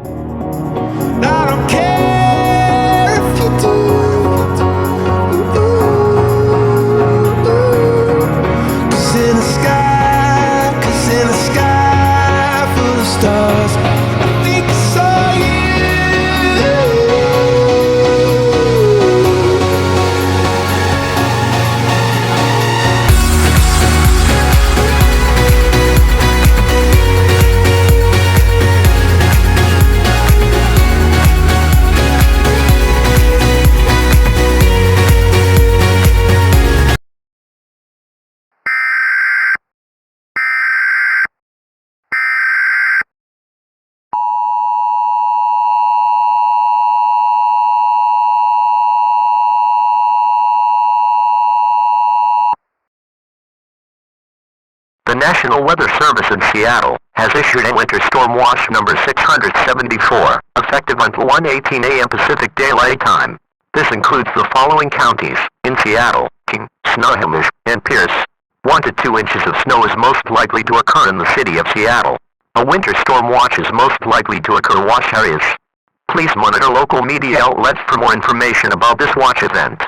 I don't care if you do. 'Cause in the sky full of stars, I think I saw you. The National Weather Service in Seattle has issued a winter storm watch number 674, effective until 1:18 a.m. Pacific Daylight Time. This includes the following counties: in Seattle, King, Snohomish, and Pierce. 1 to 2 inches of snow is most likely to occur in the city of Seattle. A winter storm watch is most likely to occur in watch areas. Please monitor local media outlets for more information about this watch event.